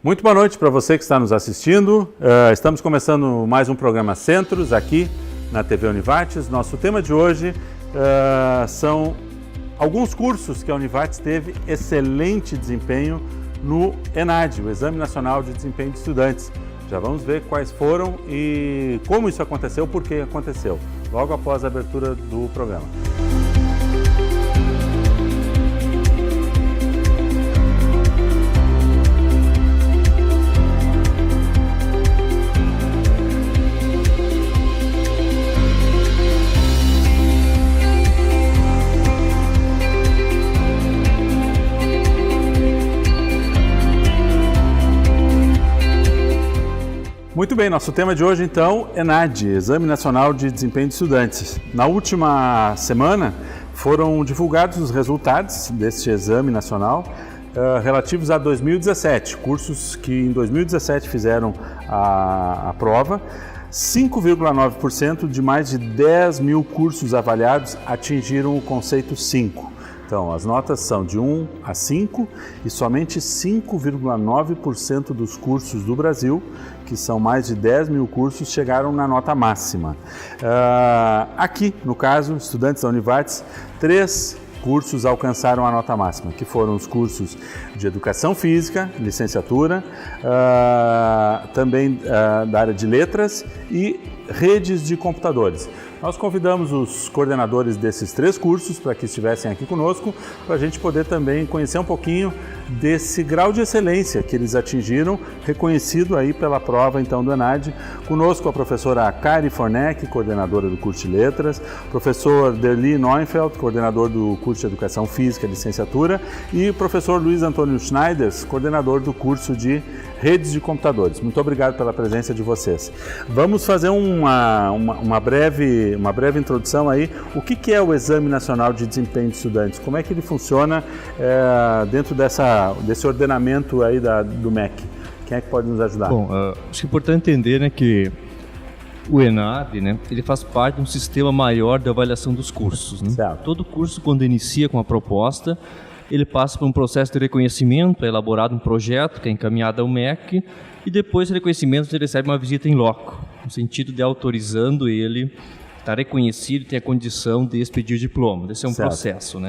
Muito boa noite para você que está nos assistindo. Estamos começando mais um programa Centros aqui na TV Univates. Nosso tema de hoje são alguns cursos que a Univates teve excelente desempenho no ENAD, o Exame Nacional de Desempenho de Estudantes. Já vamos ver quais foram e como isso aconteceu, por que aconteceu, logo após a abertura do programa. Muito bem, nosso tema de hoje então, ENAD, Exame Nacional de Desempenho de Estudantes. Na última semana foram divulgados os resultados deste Exame Nacional relativos a 2017, cursos que em 2017 fizeram a prova. 5,9% de mais de 10 mil cursos avaliados atingiram o conceito 5. Então, as notas são de 1 a 5 e somente 5,9% dos cursos do Brasil, que são mais de 10 mil cursos, chegaram na nota máxima. Aqui, no caso, estudantes da Univates, 3 cursos alcançaram a nota máxima, que foram os cursos de Educação Física, licenciatura, também da área de Letras e Redes de Computadores. Nós convidamos os coordenadores desses 3 cursos para que estivessem aqui conosco, para a gente poder também conhecer um pouquinho desse grau de excelência que eles atingiram, reconhecido aí pela prova então do ENAD. Conosco a professora Kari Forneck, coordenadora do curso de Letras, professor Derli Neufeld, coordenador do curso de Educação Física, licenciatura, e o professor Luiz Antônio Schneiders, coordenador do curso de Redes de Computadores. Muito obrigado pela presença de vocês. Vamos fazer uma breve introdução aí. O que é o Exame Nacional de Desempenho de Estudantes? Como é que ele funciona dentro desse ordenamento aí do MEC? Quem é que pode nos ajudar? Bom, acho que é importante entender, que o ENAD, ele faz parte de um sistema maior de avaliação dos cursos. Todo curso, quando inicia com a proposta, ele passa por um processo de reconhecimento, é elaborado um projeto que é encaminhado ao MEC e depois do reconhecimento ele recebe uma visita em loco, no sentido de autorizando ele estar reconhecido e ter a condição de expedir diploma. Esse é um processo,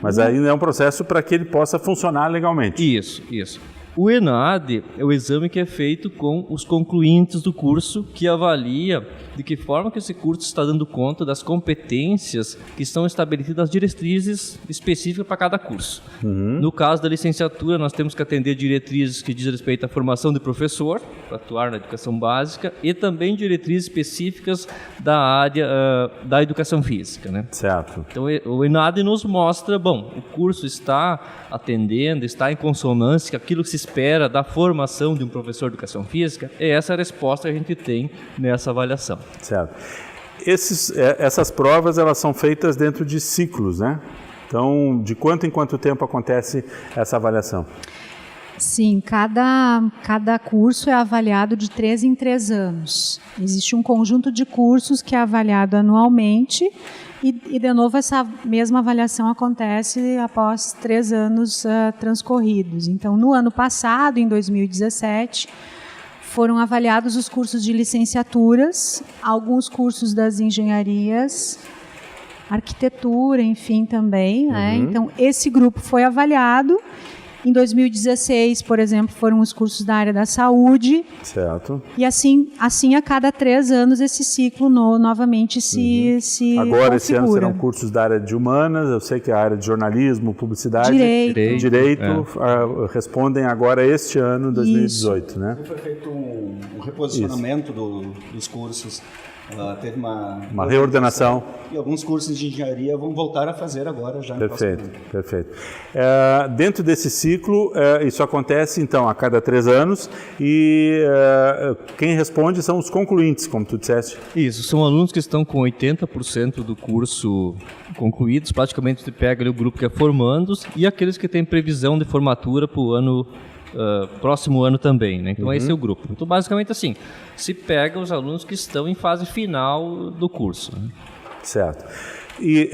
Mas ainda é um processo para que ele possa funcionar legalmente. Isso. O ENAD é o exame que é feito com os concluintes do curso, que avalia de que forma que esse curso está dando conta das competências que estão estabelecidas nas diretrizes específicas para cada curso. No caso da licenciatura, nós temos que atender diretrizes que dizem respeito à formação de professor, para atuar na educação básica, e também diretrizes específicas da área da educação física. Certo. Então, o ENAD nos mostra, o curso está atendendo, está em consonância com aquilo que se espera da formação de um professor de educação física. É essa a resposta que a gente tem nessa avaliação. Certo. Essas provas, elas são feitas dentro de ciclos, Então, de quanto em quanto tempo acontece essa avaliação? Sim, cada curso é avaliado de 3 em 3 anos. Existe um conjunto de cursos que é avaliado anualmente e de novo, essa mesma avaliação acontece após 3 anos transcorridos. Então, no ano passado, em 2017, foram avaliados os cursos de licenciaturas, alguns cursos das engenharias, arquitetura, enfim, também. Então, esse grupo foi avaliado. Em 2016, por exemplo, foram os cursos da área da saúde. Certo. E assim a cada 3 anos, esse ciclo novamente se Agora, configura. esse ano serão cursos da área de humanas, eu sei que a área de jornalismo, publicidade, direito respondem agora este ano, 2018, Foi feito um reposicionamento dos cursos. Teve uma reordenação. E alguns cursos de engenharia vão voltar a fazer agora já no próximo ano. Perfeito. Dentro desse ciclo, isso acontece então a cada 3 anos e quem responde são os concluintes, como tu disseste. Isso, são alunos que estão com 80% do curso concluídos, praticamente você pega ali o grupo que é formandos e aqueles que têm previsão de formatura para o ano próximo ano também, Então esse é o grupo. Então basicamente assim, se pega os alunos que estão em fase final do curso. Certo. E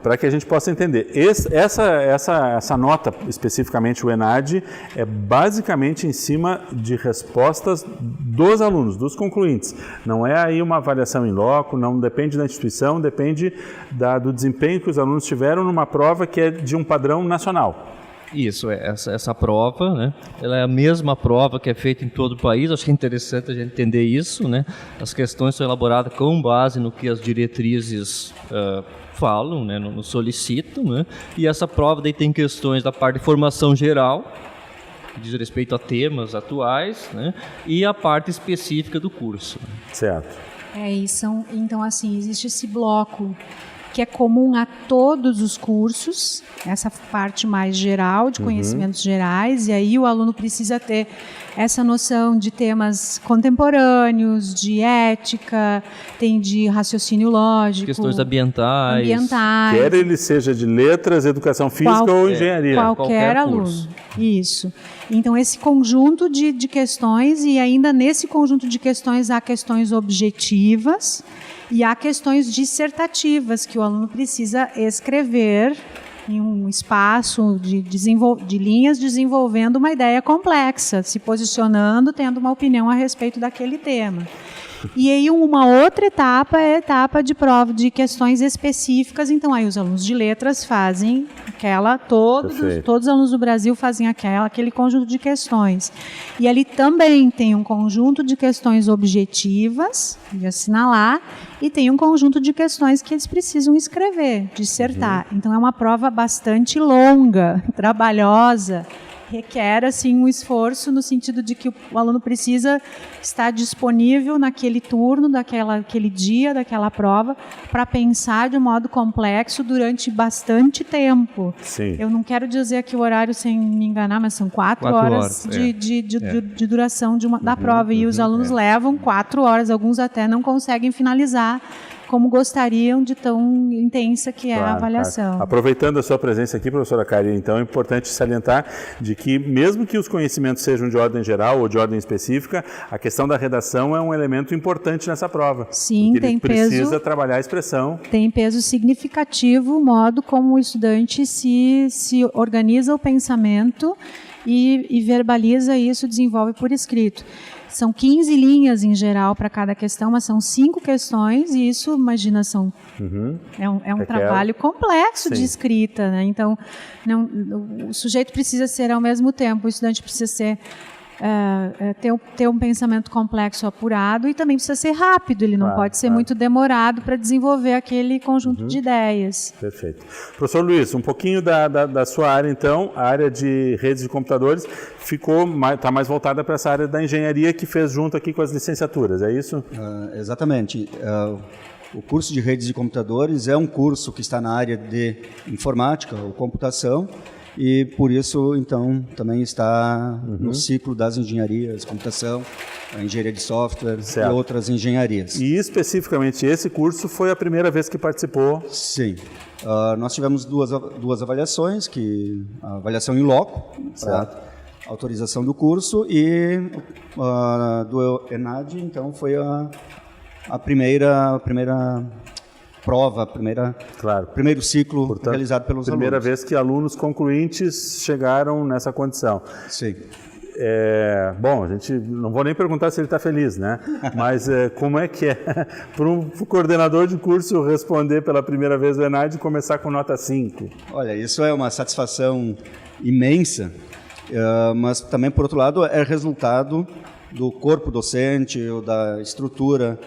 para que a gente possa entender, essa nota, especificamente o ENAD, é basicamente em cima de respostas dos alunos, dos concluintes. Não é aí uma avaliação em loco, não depende da instituição, depende do desempenho que os alunos tiveram numa prova que é de um padrão nacional. Isso, essa prova, né? Ela é a mesma prova que é feita em todo o país. Acho que é interessante a gente entender isso, né? As questões são elaboradas com base no que as diretrizes falam, né? Nos solicitam, né? E essa prova daí tem questões da parte de formação geral, que diz respeito a temas atuais, né? E a parte específica do curso. Certo. Então, assim, existe esse bloco que é comum a todos os cursos, essa parte mais geral, de conhecimentos gerais, e aí o aluno precisa ter essa noção de temas contemporâneos, de ética, tem de raciocínio lógico. Questões ambientais. Quer ele seja de letras, educação física ou engenharia. Qualquer aluno. Curso. Isso. Então, esse conjunto de questões, e ainda nesse conjunto de questões há questões objetivas, e há questões dissertativas que o aluno precisa escrever em um espaço de linhas, desenvolvendo uma ideia complexa, se posicionando, tendo uma opinião a respeito daquele tema. E aí uma outra etapa é a etapa de prova de questões específicas. Então aí os alunos de letras fazem todos os alunos do Brasil fazem aquele conjunto de questões. E ali também tem um conjunto de questões objetivas, de assinalar, e tem um conjunto de questões que eles precisam escrever, dissertar. Então é uma prova bastante longa, trabalhosa, requer assim um esforço no sentido de que o aluno precisa estar disponível naquele turno, aquele dia, daquela prova, para pensar de um modo complexo durante bastante tempo. Sim. Eu não quero dizer aqui o horário sem me enganar, mas são 4 horas de duração da prova, e os alunos levam 4 horas, alguns até não conseguem finalizar como gostariam, de tão intensa que é a avaliação. Claro. Aproveitando a sua presença aqui, professora Kari, então é importante salientar de que, mesmo que os conhecimentos sejam de ordem geral ou de ordem específica, a questão da redação é um elemento importante nessa prova. Sim, tem peso. Precisa trabalhar a expressão. Tem peso significativo o modo como o estudante se organiza o pensamento e verbaliza isso, desenvolve por escrito. São 15 linhas em geral para cada questão, mas são 5 questões, e isso, imagina, é um trabalho complexo de escrita, né? Então, o sujeito precisa ser ao mesmo tempo, o estudante precisa ter um pensamento complexo apurado, e também precisa ser rápido, ele não pode ser muito demorado para desenvolver aquele conjunto de ideias. Perfeito. Professor Luiz, um pouquinho da sua área, então, a área de redes de computadores está mais voltada para essa área da engenharia que fez junto aqui com as licenciaturas, é isso? Exatamente. O curso de redes de computadores é um curso que está na área de informática ou computação, e por isso, então, também está no ciclo das engenharias, computação, a engenharia de software e outras engenharias. E especificamente esse curso foi a primeira vez que participou? Sim. Nós tivemos duas avaliações, a avaliação em loco, para autorização do curso, e do ENAD, então, foi a primeira prova, primeiro ciclo, portanto, realizado pelos alunos. Primeira vez que alunos concluintes chegaram nessa condição. Sim. Bom, a gente não vou nem perguntar se ele está feliz, né? Mas como é que é para um coordenador de curso responder pela primeira vez o ENAD e começar com nota 5? Olha, isso é uma satisfação imensa, mas também, por outro lado, é resultado do corpo docente ou da estrutura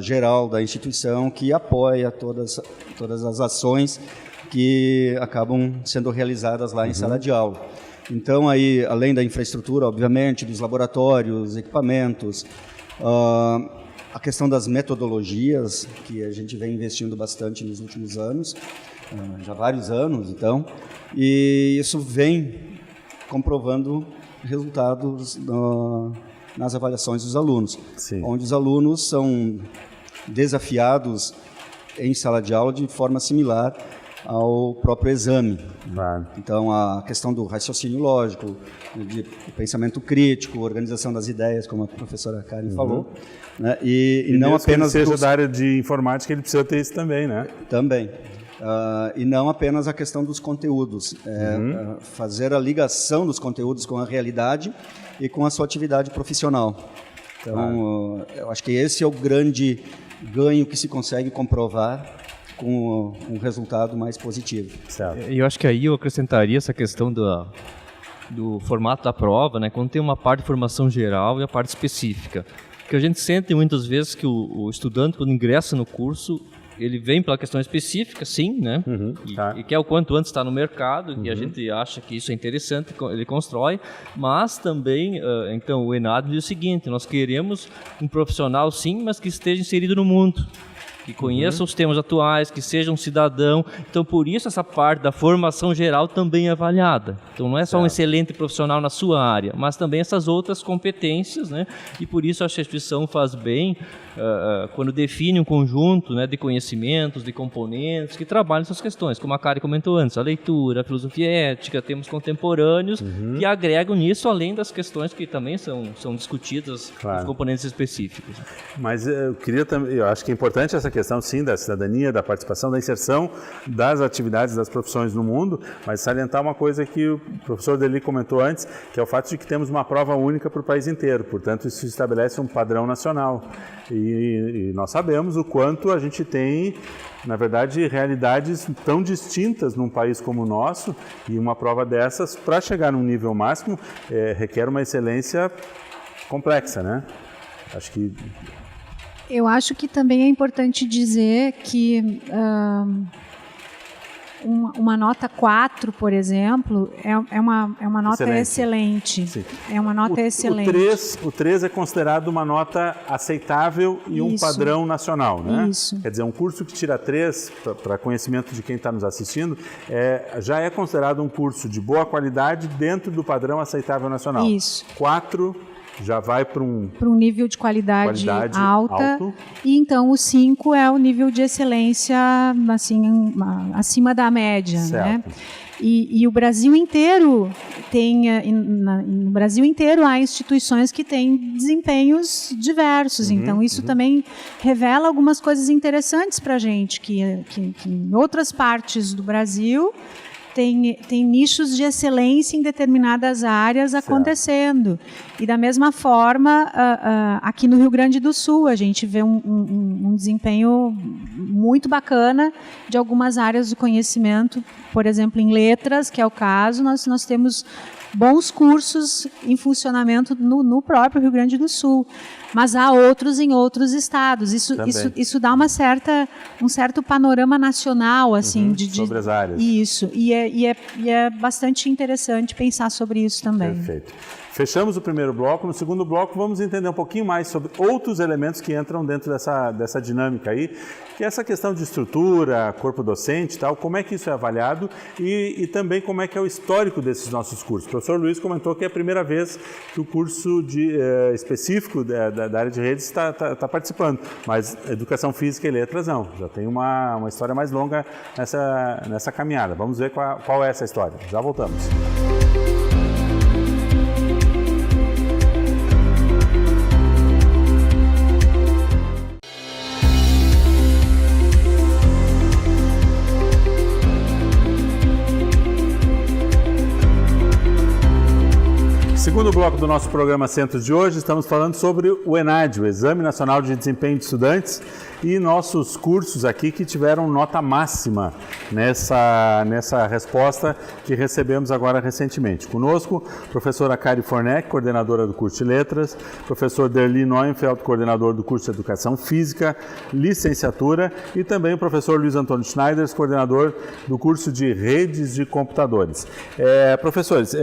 geral da instituição, que apoia todas as ações que acabam sendo realizadas lá em sala de aula. Então, aí, além da infraestrutura, obviamente, dos laboratórios, equipamentos, a questão das metodologias, que a gente vem investindo bastante nos últimos anos, já há vários anos, então, e isso vem comprovando resultados nas avaliações dos alunos, onde os alunos são desafiados em sala de aula de forma similar ao próprio exame. Claro. Então, a questão do raciocínio lógico, de pensamento crítico, organização das ideias, como a professora Karen falou, né? E não apenas que ele seja da área de informática, ele precisa ter isso também, né? Também. E não apenas a questão dos conteúdos, fazer a ligação dos conteúdos com a realidade e com a sua atividade profissional. Então, eu acho que esse é o grande ganho que se consegue comprovar com um resultado mais positivo. Certo. Eu acho que aí eu acrescentaria essa questão do formato da prova, né? Quando tem uma parte de formação geral e a parte específica. Porque a gente sente muitas vezes que o estudante, quando ingressa no curso, ele vem pela questão específica, sim, né? E quer o quanto antes estar no mercado, e a gente acha que isso é interessante, ele constrói, mas também, então, o ENAD diz o seguinte: nós queremos um profissional, sim, mas que esteja inserido no mundo, que conheça os temas atuais, que seja um cidadão. Então, por isso, essa parte da formação geral também é avaliada. Então, não é só um excelente profissional na sua área, mas também essas outras competências, né? E por isso, acho que a instituição faz bem quando define um conjunto, né, de conhecimentos, de componentes que trabalham essas questões, como a Kari comentou antes, a leitura, a filosofia ética, temas contemporâneos, que agregam nisso, além das questões que também são discutidas, os componentes específicos. Mas eu acho que é importante essa questão, sim, da cidadania, da participação, da inserção das atividades das profissões no mundo, mas salientar uma coisa que o professor Deli comentou antes, que é o fato de que temos uma prova única para o país inteiro, portanto isso estabelece um padrão nacional. E nós sabemos o quanto a gente tem, na verdade, realidades tão distintas num país como o nosso, e uma prova dessas, para chegar num nível máximo, requer uma excelência complexa, né? Eu acho que também é importante dizer que uma nota 4, por exemplo, é uma nota excelente. Sim. É uma nota excelente. O 3 é considerado uma nota aceitável e um padrão nacional, né? Isso. Quer dizer, um curso que tira 3, para conhecimento de quem está nos assistindo, já é considerado um curso de boa qualidade dentro do padrão aceitável nacional. Isso. 4 já vai para um nível de qualidade alta. Alto. E então o 5 é o nível de excelência assim, acima da média, certo. né? E o Brasil inteiro no Brasil inteiro há instituições que têm desempenhos diversos. Então isso também revela algumas coisas interessantes para a gente, que em outras partes do Brasil tem nichos de excelência em determinadas áreas acontecendo. E da mesma forma, aqui no Rio Grande do Sul, a gente vê um desempenho muito bacana de algumas áreas do conhecimento, por exemplo, em letras, que é o caso, nós temos bons cursos em funcionamento no próprio Rio Grande do Sul, mas há outros em outros estados. Isso dá um certo panorama nacional assim sobre as áreas. Isso, e é bastante interessante pensar sobre isso também. Perfeito. Fechamos o primeiro bloco. No segundo bloco, vamos entender um pouquinho mais sobre outros elementos que entram dentro dessa dinâmica aí, que é essa questão de estrutura, corpo docente e tal, como é que isso é avaliado e também como é que é o histórico desses nossos cursos. O professor Luiz comentou que é a primeira vez que o curso específico da área de redes está participando, mas Educação Física e Letras não, já tem uma história mais longa nessa caminhada. Vamos ver qual é essa história. Já voltamos. Segundo bloco do nosso programa Centros de hoje, estamos falando sobre o ENAD, o Exame Nacional de Desempenho de Estudantes, e nossos cursos aqui que tiveram nota máxima nessa resposta que recebemos agora recentemente. Conosco, professora Kari Forneck, coordenadora do curso de Letras, professor Derli Neuenfeld, coordenador do curso de Educação Física, licenciatura, e também o professor Luiz Antônio Schneider, coordenador do curso de Redes de Computadores. Professores,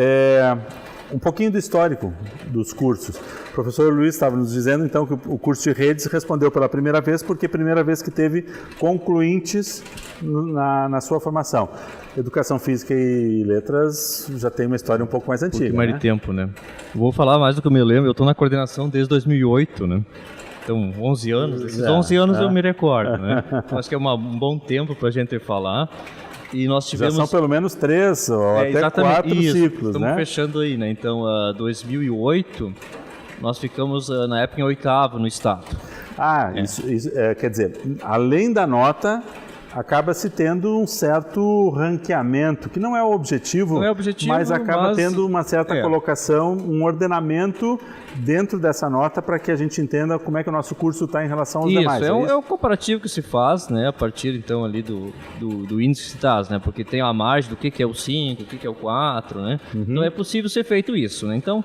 um pouquinho do histórico dos cursos. O professor Luiz estava nos dizendo, então, que o curso de redes respondeu pela primeira vez, porque é a primeira vez que teve concluintes na sua formação. Educação Física e Letras já tem uma história um pouco mais antiga. Um pouco mais de tempo, né? Vou falar mais do que eu me lembro. Eu estou na coordenação desde 2008, né? Então, 11 anos. Esses 11 anos eu me recordo, né? Acho que é um bom tempo para a gente falar. E nós tivemos... Já são pelo menos 3 ou até 4 ciclos, estamos né? fechando aí, né? Então, 2008, nós ficamos, na época, em 8º no estado. Isso quer dizer, além da nota, acaba-se tendo um certo ranqueamento, que não é o objetivo, mas acaba tendo uma certa colocação, um ordenamento dentro dessa nota para que a gente entenda como é que o nosso curso está em relação aos demais. É o comparativo que se faz, né, a partir então ali do índice que se traz, né, porque tem a margem do que é o 5, o que é o 4, né, então é possível ser feito isso, né, então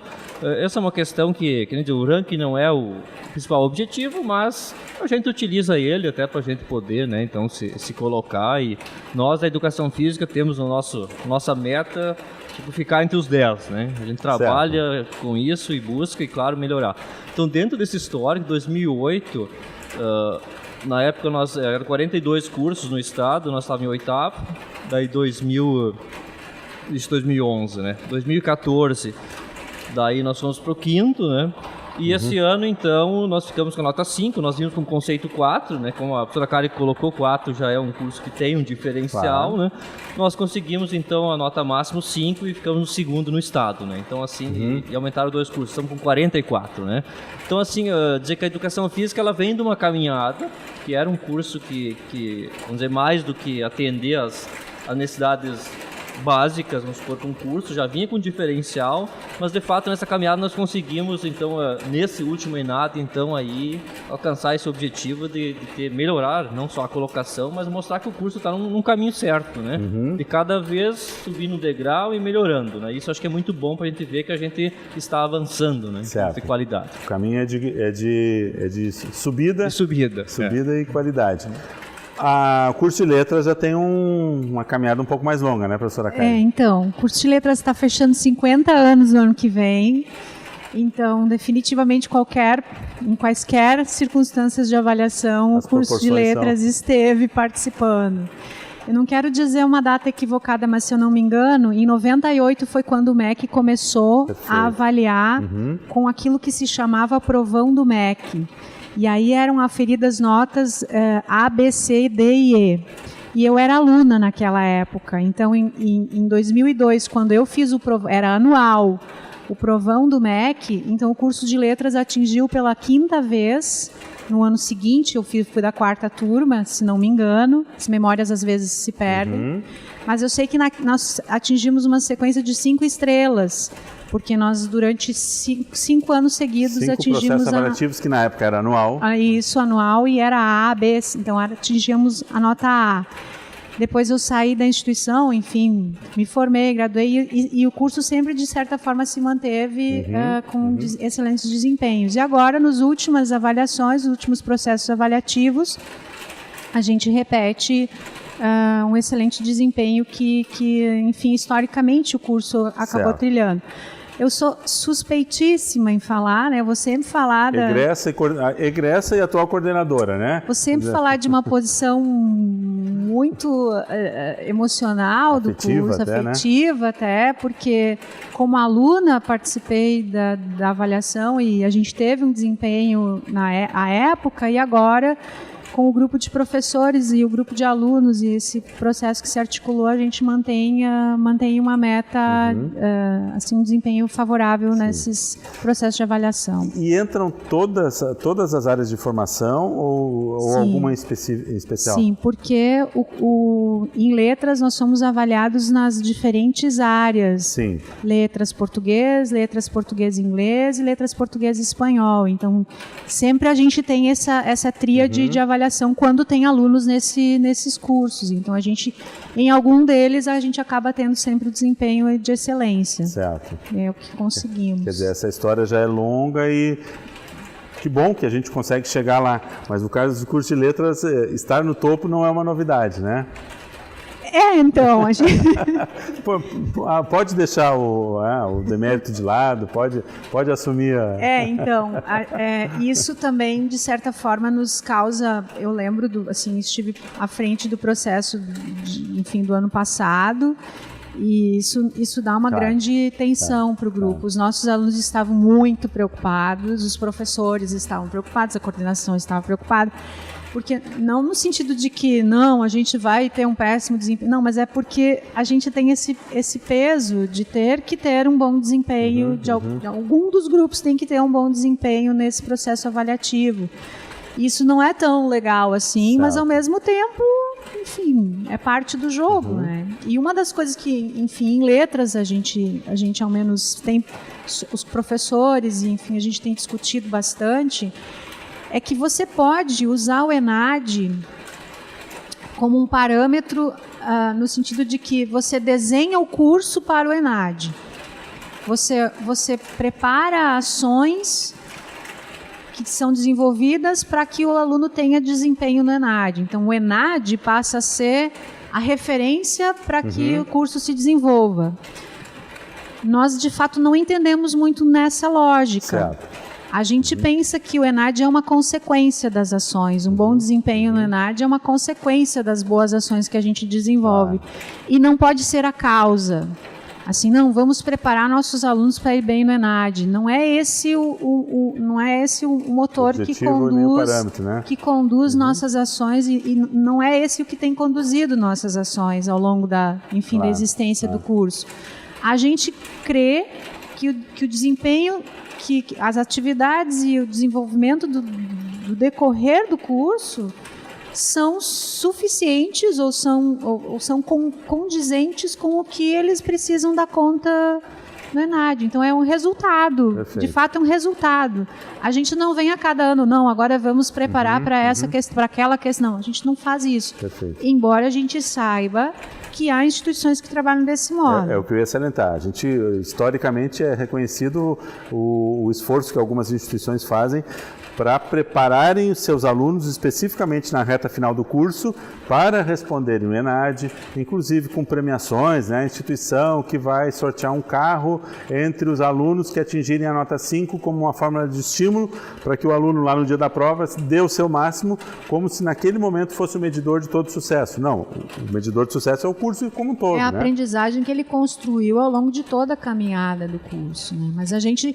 essa é uma questão que o ranking não é o principal objetivo, mas a gente utiliza ele até para a gente poder, né, então se colocar, e nós da educação física temos nossa meta, tipo, ficar entre os 10, né? A gente trabalha com isso e busca, e claro, melhorar. Então, dentro desse histórico, 2008, na época nós eram 42 cursos no estado, nós estávamos em 8º, daí 2011, né? 2014, daí nós fomos para o 5º, né? E esse ano, então, nós ficamos com a nota 5, nós vimos com o conceito 4, né? Como a professora Kari colocou, 4 já é um curso que tem um diferencial, né? Nós conseguimos, então, a nota máxima 5 e ficamos no 2º no estado, né? Então, assim, e aumentaram 2 cursos, estamos com 44, né? Então, assim, dizer que a educação física, ela vem de uma caminhada, que era um curso que vamos dizer, mais do que atender as necessidades básicas, vamos supor, com curso, já vinha com diferencial, mas de fato nessa caminhada nós conseguimos, então, nesse último ENAD, então, aí, alcançar esse objetivo de melhorar, não só a colocação, mas mostrar que o curso está num caminho certo, né? De cada vez subir no degrau e melhorando, né? Isso acho que é muito bom para a gente ver que a gente está avançando, né? De qualidade. O caminho é de subida. Subida e qualidade. O curso de letras já tem uma caminhada um pouco mais longa, né, professora Karen? Então, o curso de letras está fechando 50 anos no ano que vem. Então, definitivamente, em quaisquer circunstâncias de avaliação, o curso de letras esteve participando. Eu não quero dizer uma data equivocada, mas se eu não me engano, em 98 foi quando o MEC começou a avaliar com aquilo que se chamava provão do MEC. E aí eram aferidas notas A, B, C, D e E. E eu era aluna naquela época. Então, em 2002, quando eu fiz era anual, o provão do MEC, então o curso de letras atingiu pela 5ª vez. No ano seguinte, eu fui da 4ª turma, se não me engano. As memórias às vezes se perdem. Mas eu sei que nós atingimos uma sequência de 5 estrelas. Porque nós, durante 5 anos seguidos, 5 atingimos... 5 processos avaliativos, que na época era anual. Isso, anual, e era A, B, então atingimos a nota A. Depois eu saí da instituição, enfim, me formei, graduei, e o curso sempre, de certa forma, se manteve com excelentes desempenhos. E agora, nas últimas avaliações, nos últimos processos avaliativos, a gente repete... um excelente desempenho que, enfim, historicamente o curso acabou trilhando. Eu sou suspeitíssima em falar, né? Eu vou sempre falar egressa e atual coordenadora, né? Vou sempre falar de uma posição muito emocional do curso, afetiva até, porque como aluna participei da avaliação e a gente teve um desempenho à época, e agora com o grupo de professores e o grupo de alunos e esse processo que se articulou, a gente mantém uma meta, assim, um desempenho favorável nesses processos de avaliação. E entram todas as áreas de formação ou alguma especial? Sim, porque em letras nós somos avaliados nas diferentes áreas. Sim. Letras português e inglês e letras português e espanhol. Então, sempre a gente tem essa tríade de avaliação quando tem alunos nesses cursos. Então, em algum deles, a gente acaba tendo sempre o desempenho de excelência. Certo. É o que conseguimos. Quer dizer, essa história já é longa e que bom que a gente consegue chegar lá. Mas no caso do curso de letras, estar no topo não é uma novidade, né? Então, a gente... Pode deixar o demérito de lado, pode assumir isso também, de certa forma, nos causa... Eu lembro, estive à frente do processo, do ano passado, e isso dá uma grande tensão para o grupo. Os nossos alunos estavam muito preocupados, os professores estavam preocupados, a coordenação estava preocupada. Porque não no sentido de que não, a gente vai ter um péssimo desempenho, não, mas é porque a gente tem esse peso de ter que ter um bom desempenho, algum dos grupos tem que ter um bom desempenho nesse processo avaliativo. Isso não é tão legal assim, mas ao mesmo tempo, enfim, é parte do jogo, né? E uma das coisas que, enfim, em letras a gente ao menos tem, os professores, e enfim, a gente tem discutido bastante, é que você pode usar o ENAD como um parâmetro no sentido de que você desenha o curso para o ENAD. Você prepara ações que são desenvolvidas para que o aluno tenha desempenho no ENAD. Então, o ENAD passa a ser a referência para que o curso se desenvolva. Nós, de fato, não entendemos muito nessa lógica. Certo. A gente pensa que o ENAD é uma consequência das ações. Um bom desempenho no ENAD é uma consequência das boas ações que a gente desenvolve. E não pode ser a causa. Assim, não, vamos preparar nossos alunos para ir bem no ENAD. Não é esse o motor que conduz, parâmetro, né? que conduz nossas ações e não é esse o que tem conduzido nossas ações ao longo da existência do curso. A gente crê que o desempenho, que as atividades e o desenvolvimento do decorrer do curso são suficientes ou são condizentes com o que eles precisam dar conta no ENAD. Então, é um resultado. Perfeito. De fato, é um resultado. A gente não vem a cada ano, não, agora vamos preparar para para aquela questão. Não, a gente não faz isso. Perfeito. Embora a gente saiba que há instituições que trabalham desse modo. É o que eu ia salientar. A gente, historicamente, é reconhecido o esforço que algumas instituições fazem para prepararem os seus alunos, especificamente na reta final do curso, para responderem o ENAD, inclusive com premiações, né? A instituição que vai sortear um carro entre os alunos que atingirem a nota 5 como uma forma de estímulo para que o aluno lá no dia da prova dê o seu máximo, como se naquele momento fosse o medidor de todo sucesso. Não, o medidor de sucesso é o curso como um todo. É a né? aprendizagem que ele construiu ao longo de toda a caminhada do curso. Né? Mas a gente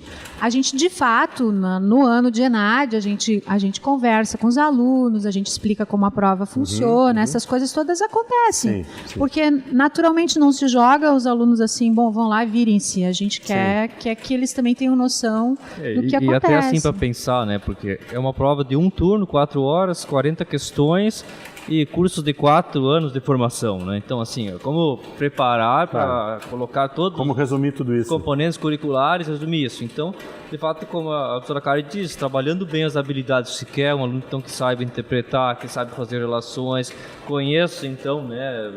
de fato, no ano de ENAD, a gente conversa com os alunos, a gente explica como a prova funciona, essas coisas todas acontecem. Sim. Porque naturalmente não se joga os alunos assim, bom, vão lá, virem-se. A gente quer que eles também tenham noção do que acontece. E até assim para pensar, né? Porque é uma prova de um turno, 4 horas, 40 questões e cursos de 4 anos de formação, né? Então, assim, como preparar para colocar todos Como resumir tudo os isso? componentes curriculares, resumir isso. Então, de fato, como a professora Karen diz, trabalhando bem as habilidades que se quer, um aluno então que saiba interpretar, que sabe fazer relações, conheça então, né,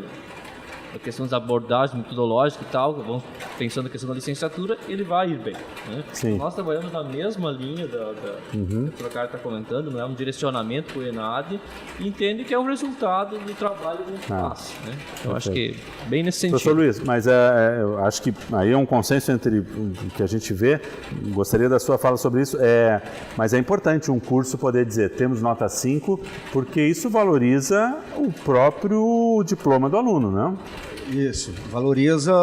a questão das abordagens metodológicas e tal, vamos pensando na questão da licenciatura, ele vai ir bem. Né? Sim. Nós trabalhamos na mesma linha que a professora Karen está comentando, né? Um direcionamento para o ENAD, e entende que é um resultado do trabalho que a gente faz. Né? Então, acho que bem nesse sentido. Professor Luiz, mas eu acho que aí é um consenso entre o que a gente vê, gostaria da sua fala sobre isso, mas é importante um curso poder dizer, temos nota 5, porque isso valoriza o próprio diploma do aluno, não? Isso, valoriza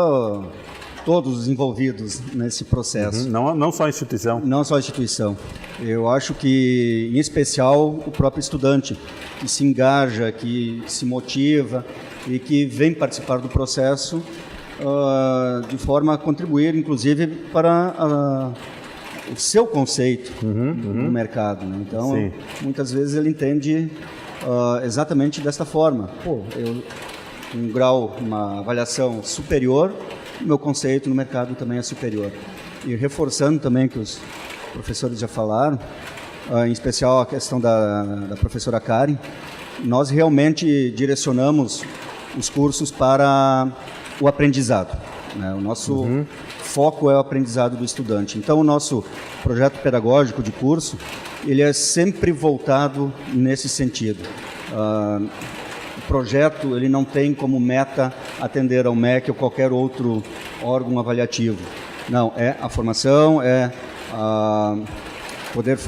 todos os envolvidos nesse processo. Não só a instituição. Não só a instituição. Eu acho que, em especial, o próprio estudante, que se engaja, que se motiva e que vem participar do processo de forma a contribuir, inclusive, para o seu conceito no mercado. Né? Então, Sim. muitas vezes ele entende exatamente desta forma. Um grau, uma avaliação superior, o meu conceito no mercado também é superior. E reforçando também que os professores já falaram, em especial a questão da professora Karen, nós realmente direcionamos os cursos para o aprendizado. Né? O nosso foco é o aprendizado do estudante. Então, o nosso projeto pedagógico de curso, ele é sempre voltado nesse sentido. O projeto ele não tem como meta atender ao MEC ou qualquer outro órgão avaliativo. Não, é a formação, é poder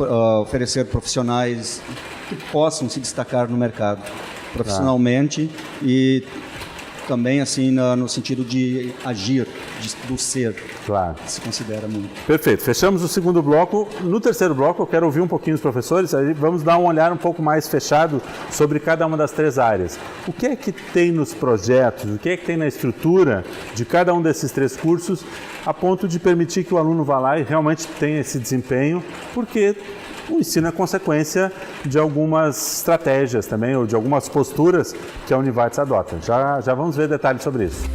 oferecer profissionais que possam se destacar no mercado profissionalmente e também assim no sentido de agir, do ser. Claro. Se considera muito. Perfeito. Fechamos o segundo bloco. No terceiro bloco, eu quero ouvir um pouquinho os professores. Aí vamos dar um olhar um pouco mais fechado sobre cada uma das 3 áreas. O que é que tem nos projetos, o que é que tem na estrutura de cada um desses 3 cursos, a ponto de permitir que o aluno vá lá e realmente tenha esse desempenho, porque o ensino é consequência de algumas estratégias também, ou de algumas posturas que a Univates adota. Já vamos ver detalhes sobre isso.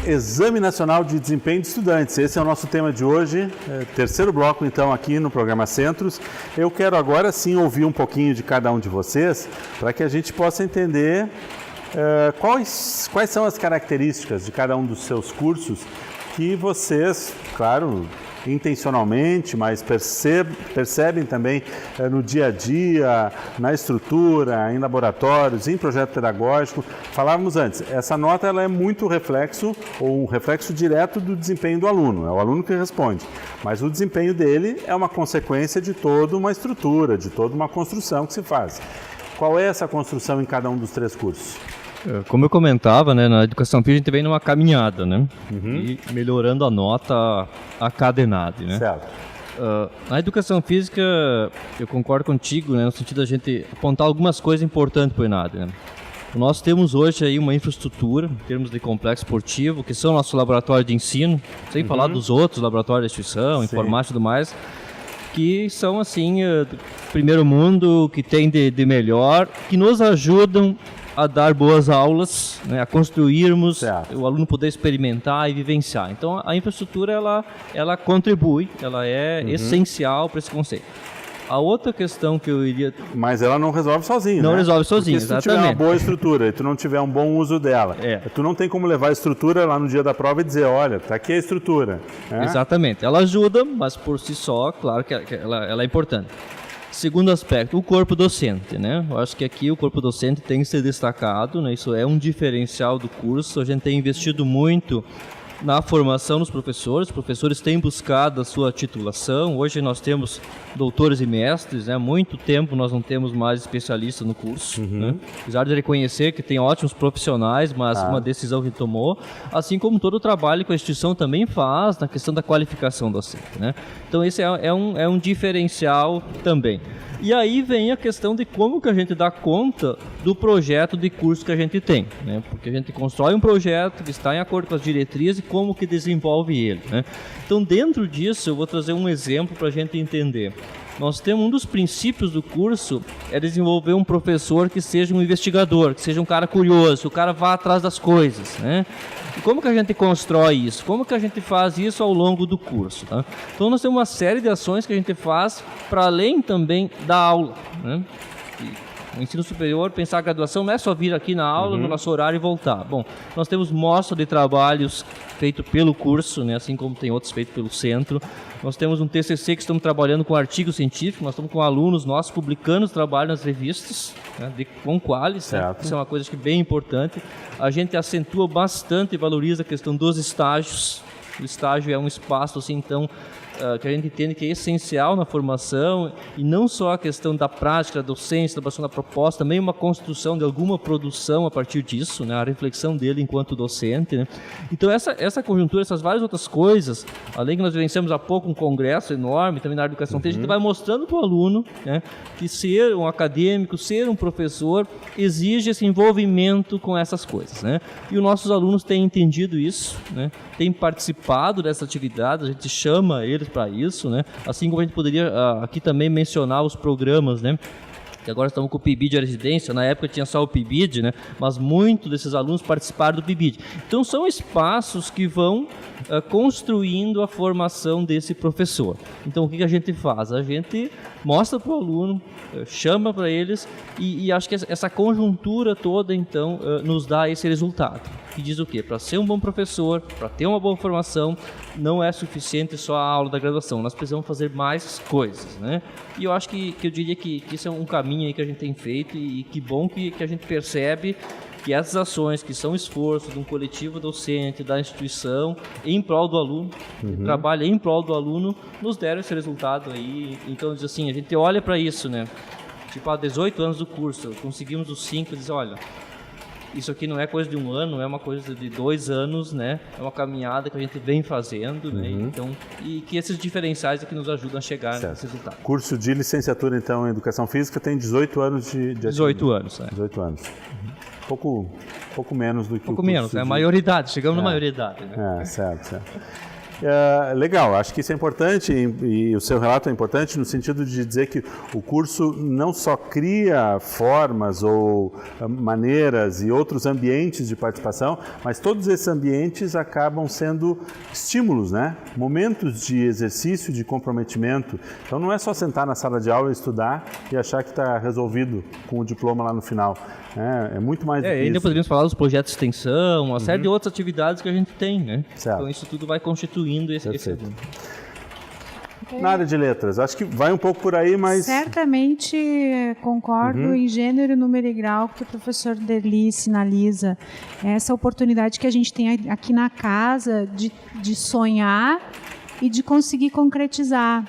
Exame Nacional de Desempenho de Estudantes. Esse é o nosso tema de hoje, terceiro bloco então aqui no programa Centros. Eu quero agora sim ouvir um pouquinho de cada um de vocês, para que a gente possa entender quais são as características de cada um dos seus cursos que vocês, claro, intencionalmente, mas percebem também no dia a dia, na estrutura, em laboratórios, em projeto pedagógico. Falávamos antes, essa nota ela é muito reflexo, ou um reflexo direto do desempenho do aluno, é o aluno que responde, mas o desempenho dele é uma consequência de toda uma estrutura, de toda uma construção que se faz. Qual é essa construção em cada um dos 3 cursos? Como eu comentava, né, na educação física a gente vem numa caminhada, né? E melhorando a nota a cada ENAD, né? Certo. Na educação física, eu concordo contigo, né, no sentido da gente apontar algumas coisas importantes para o ENAD, né? Nós temos hoje aí uma infraestrutura, em termos de complexo esportivo, que são nosso laboratório de ensino, sem falar dos outros laboratórios da instituição, informática e tudo mais, que são, assim, do primeiro mundo, que tem de melhor, que nos ajudam a dar boas aulas, né, a construirmos, o aluno poder experimentar e vivenciar. Então, a infraestrutura, ela contribui, ela é essencial para esse conceito. A outra questão que eu iria... Mas ela não resolve sozinha, Não né? resolve sozinha, exatamente. Se tu tiver uma boa estrutura e tu não tiver um bom uso dela, tu não tem como levar a estrutura lá no dia da prova e dizer, olha, tá aqui a estrutura. Exatamente. Ela ajuda, mas por si só, claro que ela é importante. Segundo aspecto, o corpo docente, né? Eu acho que aqui o corpo docente tem que ser destacado, né? Isso é um diferencial do curso. A gente tem investido muito na formação dos professores. Os professores têm buscado a sua titulação. Hoje nós temos doutores e mestres, né? Há muito tempo nós não temos mais especialistas no curso, né? Apesar de reconhecer que tem ótimos profissionais, mas uma decisão que tomou, assim como todo o trabalho que a instituição também faz na questão da qualificação docente, né? Então esse é um diferencial também. E aí vem a questão de como que a gente dá conta do projeto de curso que a gente tem, né? Porque a gente constrói um projeto que está em acordo com as diretrizes e como que desenvolve ele, né? Então, dentro disso, eu vou trazer um exemplo para a gente entender. Nós temos um dos princípios do curso é desenvolver um professor que seja um investigador, que seja um cara curioso, que o cara vá atrás das coisas, né? E como que a gente constrói isso? Como que a gente faz isso ao longo do curso, tá? Então nós temos uma série de ações que a gente faz para além também da aula, né? O ensino superior, pensar a graduação não é só vir aqui na aula, no nosso horário e voltar. Bom, nós temos mostra de trabalhos feito pelo curso, né, assim como tem outros feitos pelo centro. Nós temos um TCC que estamos trabalhando com artigo científico, nós estamos com alunos nossos publicando os trabalhos nas revistas, né, com qualis, né? Isso é uma coisa que é bem importante. A gente acentua bastante e valoriza a questão dos estágios. O estágio é um espaço, assim, então, que a gente entende que é essencial na formação, e não só a questão da prática, da docência, da elaboração da proposta, também uma construção de alguma produção a partir disso, né, a reflexão dele enquanto docente, né. Então essa conjuntura, essas várias outras coisas, além que nós vivenciamos há pouco um congresso enorme também na área de educação, a gente vai mostrando para o aluno, né, que ser um acadêmico, ser um professor, exige esse envolvimento com essas coisas, né. E os nossos alunos têm entendido isso, né, têm participado dessa atividade, a gente chama eles para isso, né? Assim como a gente poderia aqui também mencionar os programas, né? Que agora estamos com o PIBID de residência, na época tinha só o PIBID, né? Mas muitos desses alunos participaram do PIBID. Então são espaços que vão construindo a formação desse professor. Então o que a gente faz? A gente mostra para o aluno, chama para eles e acho que essa conjuntura toda então nos dá esse resultado. que diz o quê? Para ser um bom professor, para ter uma boa formação, não é suficiente só a aula da graduação. Nós precisamos fazer mais coisas, né? E eu acho que eu diria que isso é um caminho aí que a gente tem feito e que bom que a gente percebe que essas ações que são esforço de um coletivo docente, da instituição, em prol do aluno, que trabalha em prol do aluno, nos deram esse resultado aí. Então, diz assim, a gente olha para isso, né? Tipo, há 18 anos do curso, conseguimos os 5, diz, olha, isso aqui não é coisa de um ano, não é uma coisa de 2 anos, né? É uma caminhada que a gente vem fazendo, né? Então, e que esses diferenciais é que nos ajudam a chegar nesse resultado. Curso de licenciatura, então, em Educação Física tem 18 anos de 18 anos, é. 18 anos. Pouco menos do que pouco o curso menos, é a maioridade, chegamos na maioridade, né? Certo. Legal, acho que isso é importante e o seu relato é importante no sentido de dizer que o curso não só cria formas ou maneiras e outros ambientes de participação, mas todos esses ambientes acabam sendo estímulos, né? Momentos de exercício, de comprometimento. Então não é só sentar na sala de aula e estudar e achar que está resolvido com o diploma lá no final. É muito mais do que ainda isso. poderíamos falar dos projetos de extensão, uma série de outras atividades que a gente tem, né? Certo. Então isso tudo vai constituindo esse aluno. Na área de letras, acho que vai um pouco por aí, mas... Certamente concordo em gênero, número e grau que o professor Derli sinaliza. Essa oportunidade que a gente tem aqui na casa de sonhar e de conseguir concretizar.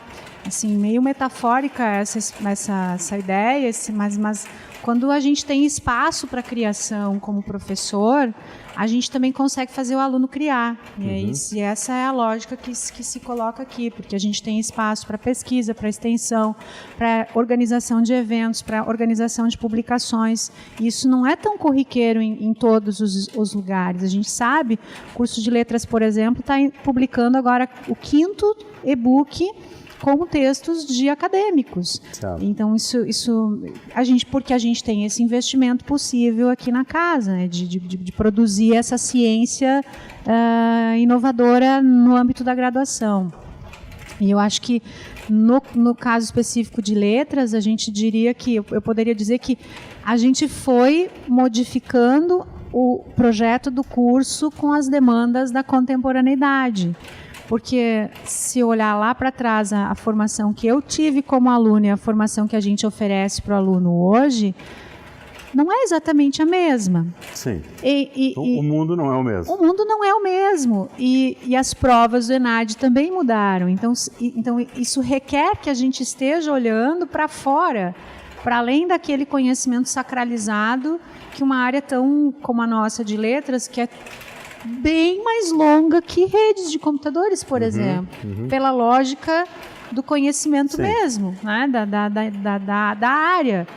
Assim, meio metafórica essa ideia, mas quando a gente tem espaço para criação como professor, a gente também consegue fazer o aluno criar. E essa é a lógica que se coloca aqui, porque a gente tem espaço para pesquisa, para extensão, para organização de eventos, para organização de publicações. Isso não é tão corriqueiro em todos os lugares. A gente sabe, o curso de letras, por exemplo, está publicando agora o 5º e-book com textos de acadêmicos. Certo. Então, porque a gente tem esse investimento possível aqui na casa, né, de produzir essa ciência inovadora no âmbito da graduação. E eu acho que, no caso específico de letras, a gente diria que, eu poderia dizer que a gente foi modificando o projeto do curso com as demandas da contemporaneidade. Porque se olhar lá para trás a formação que eu tive como aluno e a formação que a gente oferece para o aluno hoje, não é exatamente a mesma. Sim. O mundo não é o mesmo. O mundo não é o mesmo. E as provas do ENAD também mudaram. Então isso requer que a gente esteja olhando para fora, para além daquele conhecimento sacralizado que uma área tão como a nossa de letras, que é bem mais longa que redes de computadores, por exemplo, pela lógica do conhecimento mesmo, né? da área.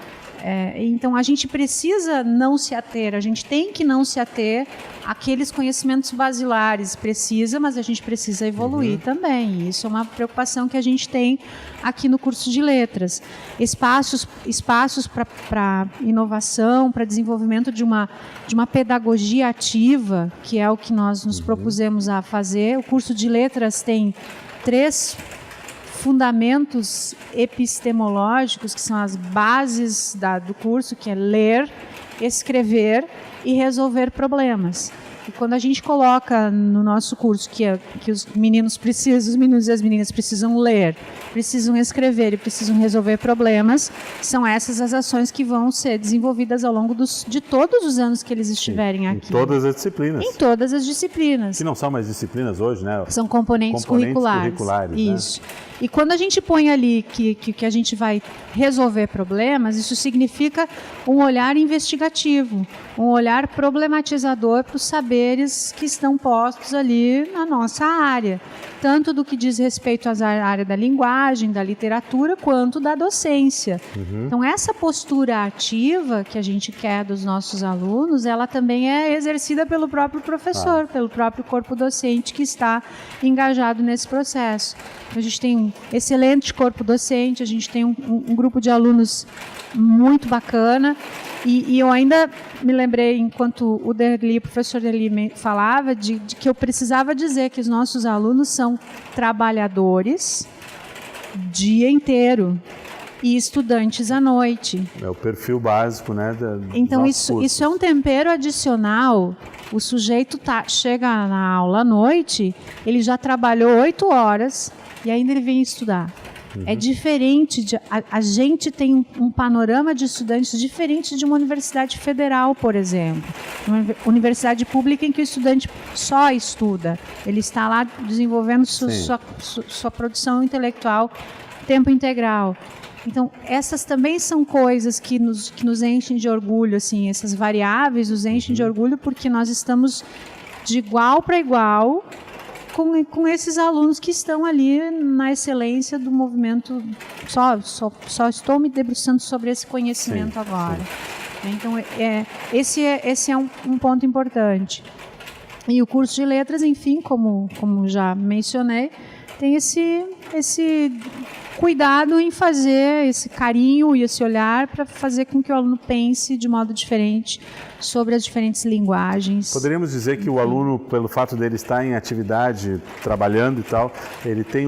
Então, a gente precisa não se ater, a gente tem que não se ater àqueles conhecimentos basilares. Mas a gente precisa evoluir também. Isso é uma preocupação que a gente tem aqui no curso de letras. Espaços para inovação, para desenvolvimento de uma pedagogia ativa, que é o que nós nos propusemos a fazer. O curso de letras tem 3 fundamentos epistemológicos, que são as bases do curso, que é ler, escrever e resolver problemas. E quando a gente coloca no nosso curso que os meninos e as meninas precisam ler, precisam escrever e precisam resolver problemas, são essas as ações que vão ser desenvolvidas ao longo de todos os anos que eles estiverem aqui. Em todas as disciplinas. Em todas as disciplinas. Que não são mais disciplinas hoje, né? São componentes curriculares. Isso. Né? E quando a gente põe ali que a gente vai resolver problemas, isso significa um olhar investigativo, um olhar problematizador para os saberes que estão postos ali na nossa área, tanto do que diz respeito à área da linguagem, da literatura, quanto da docência. Então, essa postura ativa que a gente quer dos nossos alunos, ela também é exercida pelo próprio professor, pelo próprio corpo docente que está engajado nesse processo. A gente tem um excelente corpo docente, a gente tem um grupo de alunos muito bacana, e eu ainda me lembrei, enquanto o professor Derli falava, de que eu precisava dizer que os nossos alunos são trabalhadores o dia inteiro. e estudantes à noite. É o perfil básico, né? Então, isso é um tempero adicional. O sujeito chega na aula à noite, ele já trabalhou 8 horas e ainda ele vem estudar. É diferente, a gente tem um panorama de estudantes diferente de uma universidade federal, por exemplo. Uma universidade pública em que o estudante só estuda. Ele está lá desenvolvendo sua produção intelectual tempo integral. Então, essas também são coisas que nos enchem de orgulho, assim, essas variáveis nos enchem de orgulho porque nós estamos de igual para igual com esses alunos que estão ali na excelência do movimento. Só estou me debruçando sobre esse conhecimento agora. Então, esse é um ponto importante. E o curso de letras, enfim, como já mencionei, tem esse cuidado em fazer esse carinho e esse olhar para fazer com que o aluno pense de modo diferente sobre as diferentes linguagens. Poderíamos dizer que o aluno, pelo fato dele estar em atividade, trabalhando e tal, ele tem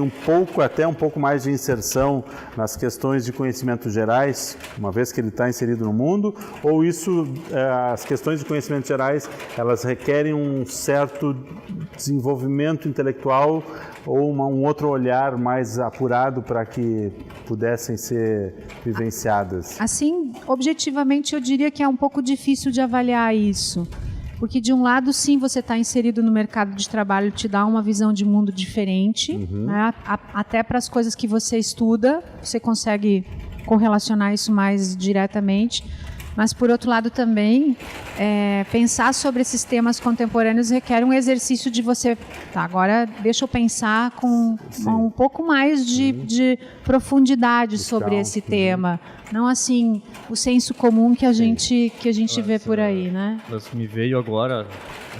até um pouco mais de inserção nas questões de conhecimentos gerais, uma vez que ele está inserido no mundo, ou as questões de conhecimentos gerais, elas requerem um certo desenvolvimento intelectual ou um outro olhar mais apurado para que pudessem ser vivenciadas? Assim, objetivamente, eu diria que é um pouco difícil de avaliar isso. Porque, de um lado, sim, você está inserido no mercado de trabalho, te dá uma visão de mundo diferente. Né? Até para as coisas que você estuda, você consegue correlacionar isso mais diretamente. Mas, por outro lado, também, pensar sobre esses temas contemporâneos requer um exercício de você... Tá, agora, deixa eu pensar com um pouco mais de profundidade sobre esse tema. Não, assim, o senso comum que a gente vê por aí, né? Mas me veio agora,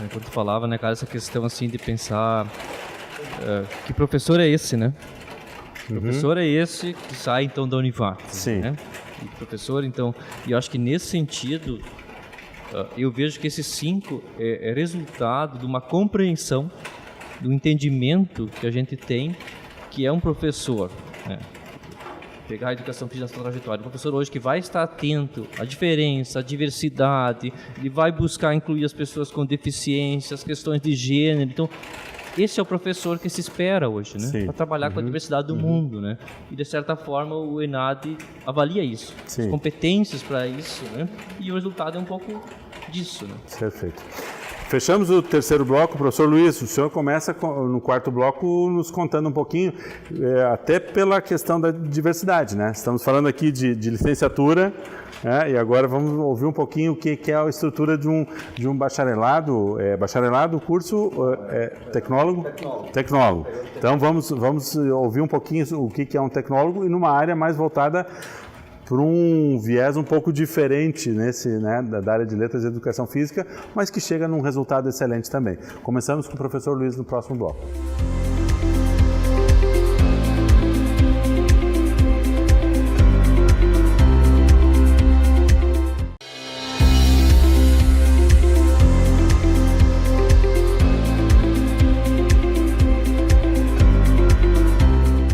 enquanto falava, né, cara, essa questão, assim, de pensar... que professor é esse, né? Professor é esse que sai, então, da Univac. Sim. Né? Professor, então, e eu acho que nesse sentido eu vejo que esses 5 é resultado de uma compreensão, do entendimento que a gente tem, que é um professor, né? Pegar a educação física na sua trajetória, o professor hoje que vai estar atento à diferença, à diversidade, ele vai buscar incluir as pessoas com deficiência, as questões de gênero, então esse é o professor que se espera hoje, né? Para trabalhar com a diversidade do mundo, né? E, de certa forma, o ENAD avalia isso, as competências para isso, né? E o resultado é um pouco disso, né? Perfeito. Fechamos o terceiro bloco. Professor Luiz, o senhor começa no quarto bloco nos contando um pouquinho, até pela questão da diversidade, né? Estamos falando aqui de licenciatura, e agora vamos ouvir um pouquinho o que é a estrutura de um bacharelado. Bacharelado, curso tecnólogo? Tecnólogo. Então vamos ouvir um pouquinho o que é um tecnólogo e numa área mais voltada por um viés um pouco diferente da área de letras e educação física, mas que chega num resultado excelente também. Começamos com o professor Luiz no próximo bloco.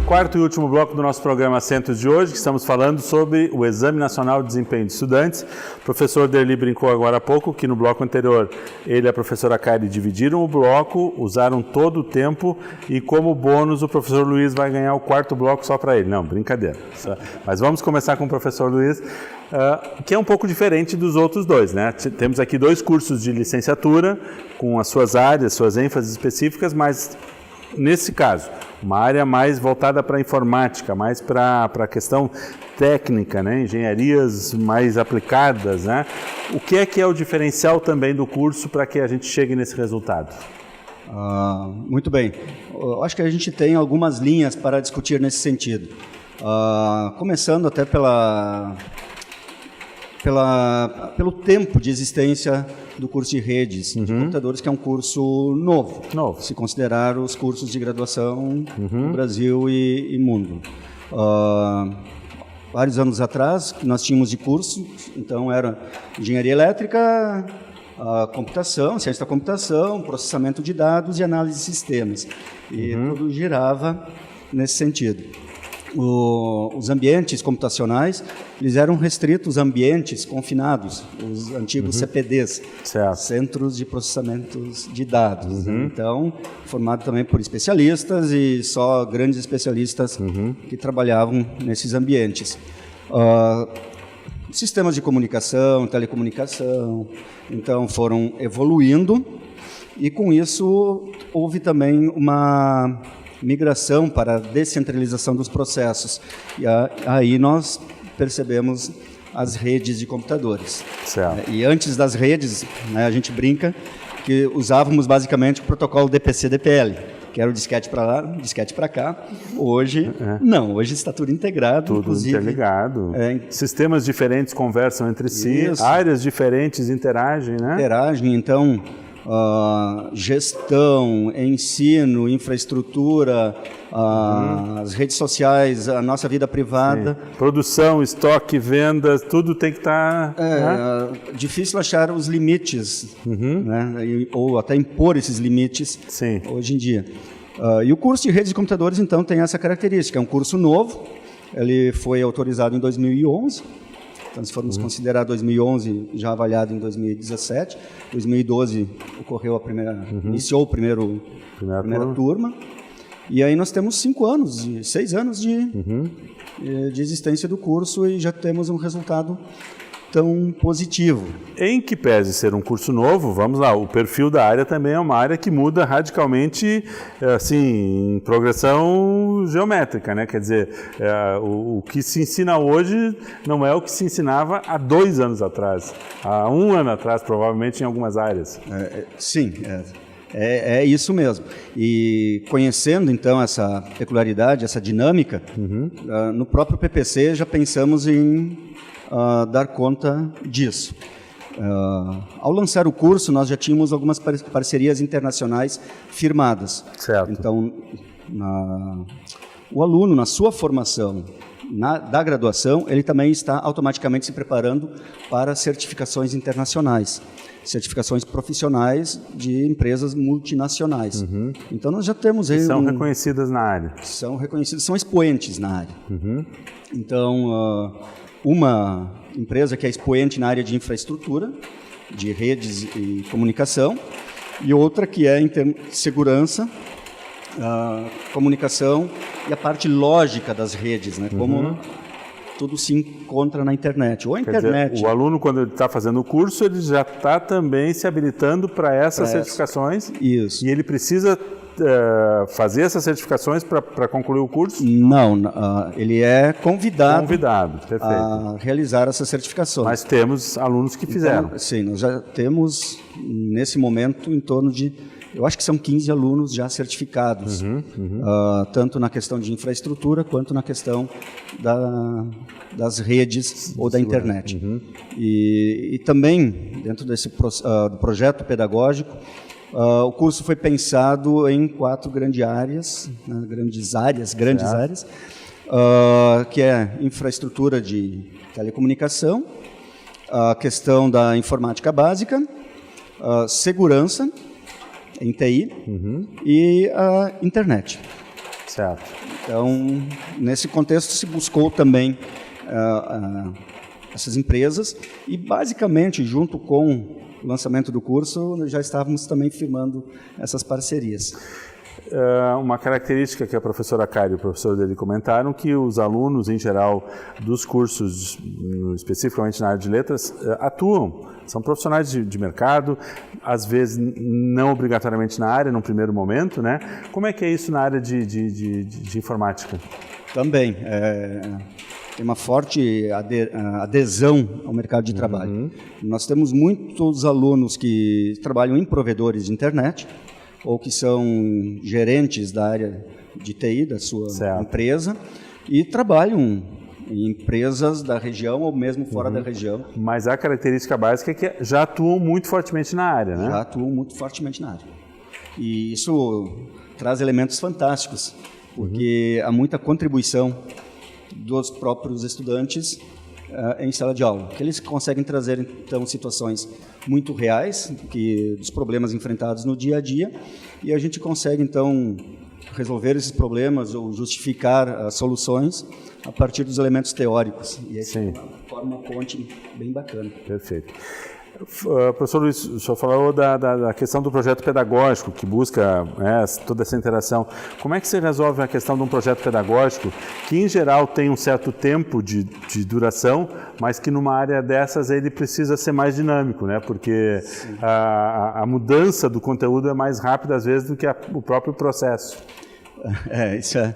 Quarto e último bloco do nosso programa Assentos de hoje, que estamos falando sobre o Exame Nacional de Desempenho de Estudantes. O professor Derli brincou agora há pouco que no bloco anterior ele e a professora Kari dividiram o bloco, usaram todo o tempo e como bônus o professor Luiz vai ganhar o quarto bloco só para ele. Não, brincadeira. Mas vamos começar com o professor Luiz, que é um pouco diferente dos outros dois, né? Temos aqui 2 cursos de licenciatura com as suas áreas, suas ênfases específicas, mas nesse caso, uma área mais voltada para a informática, mais para a questão técnica, né? Engenharias mais aplicadas, né? O que é o diferencial também do curso para que a gente chegue nesse resultado? Muito bem. Eu acho que a gente tem algumas linhas para discutir nesse sentido. Começando até pelo tempo de existência do curso de redes de computadores, que é um curso novo, se considerar os cursos de graduação no Brasil e mundo. Vários anos atrás, nós tínhamos de curso, então era engenharia elétrica, computação, ciência da computação, processamento de dados e análise de sistemas. E tudo girava nesse sentido. os ambientes computacionais, eles eram restritos a ambientes confinados, os antigos CPDs, Certo. Centros de Processamentos de Dados. Então, formado também por especialistas e só grandes especialistas que trabalhavam nesses ambientes. Sistemas de comunicação, telecomunicação, então foram evoluindo e com isso houve também uma migração para a descentralização dos processos. E aí nós percebemos as redes de computadores. Certo. E antes das redes, né, a gente brinca que usávamos basicamente o protocolo DPC-DPL, que era o disquete para lá, disquete para cá. Hoje, não, hoje está tudo integrado. Tudo inclusive, interligado. Sistemas diferentes conversam entre si, Isso. áreas diferentes interagem, né? Interagem, então, gestão, ensino, infraestrutura, as redes sociais, a nossa vida privada. Produção, estoque, vendas, tudo tem que estar... Difícil achar os limites, né? Ou até impor esses limites Sim. hoje em dia. E o curso de redes de computadores, então, tem essa característica. É um curso novo, ele foi autorizado em 2011, então, se formos considerar 2011 já avaliado em 2017, 2012 ocorreu a primeira, iniciou a primeira turma, e aí nós temos 6 anos de existência do curso e já temos um resultado tão positivo. Em que pese ser um curso novo, vamos lá, o perfil da área também é uma área que muda radicalmente, assim, em progressão geométrica, né? Quer dizer, o que se ensina hoje não é o que se ensinava há 2 anos atrás, há 1 ano atrás, provavelmente, em algumas áreas. Sim, é isso mesmo. E conhecendo, então, essa peculiaridade, essa dinâmica, no próprio PPC já pensamos em dar conta disso. Ao lançar o curso, nós já tínhamos algumas parcerias internacionais firmadas. Certo. Então, o aluno, na sua formação da graduação, ele também está automaticamente se preparando para certificações internacionais, certificações profissionais de empresas multinacionais. Então, nós já temos... São reconhecidas na área. São reconhecidas, são expoentes na área. Então, uma empresa que é expoente na área de infraestrutura, de redes e comunicação, e outra que é em segurança, comunicação e a parte lógica das redes, né? Como tudo se encontra na internet. Ou a internet. Dizer, o aluno, quando ele está fazendo o curso, ele já está também se habilitando para essas certificações. Isso. E ele precisa fazer essas certificações para concluir o curso? Não, ele é convidado perfeito. a realizar essas certificações. Mas temos alunos que fizeram. Então, sim, nós já temos, nesse momento, em torno de, eu acho que são 15 alunos já certificados, tanto na questão de infraestrutura, quanto na questão das redes ou da internet. E também, dentro desse do projeto pedagógico, o curso foi pensado em 4 grandes áreas, né, grandes áreas, que é infraestrutura de telecomunicação, a questão da informática básica, segurança em TI e a internet. Certo. Então, nesse contexto se buscou também essas empresas e, basicamente, junto com o lançamento do curso, já estávamos também firmando essas parcerias. Uma característica que a professora Cário e o professor dele comentaram, que os alunos, em geral, dos cursos, especificamente na área de letras, atuam, são profissionais de mercado, às vezes não obrigatoriamente na área, num primeiro momento, né? Como é que é isso na área de informática? Também, tem uma forte adesão ao mercado de trabalho. Nós temos muitos alunos que trabalham em provedores de internet ou que são gerentes da área de TI da sua empresa e trabalham em empresas da região ou mesmo fora da região. Mas a característica básica é que já atuam muito fortemente na área, né? Já atuam muito fortemente na área. E isso traz elementos fantásticos, porque há muita contribuição dos próprios estudantes em sala de aula, que eles conseguem trazer então situações muito reais dos problemas enfrentados no dia a dia, e a gente consegue então resolver esses problemas ou justificar soluções a partir dos elementos teóricos. E aí forma uma ponte bem bacana. Perfeito. Professor Luiz, o senhor falou da questão do projeto pedagógico, que busca toda essa interação. Como é que se resolve a questão de um projeto pedagógico que, em geral, tem um certo tempo de duração, mas que numa área dessas ele precisa ser mais dinâmico, né? Porque a mudança do conteúdo é mais rápida, às vezes, do que o próprio processo. Isso é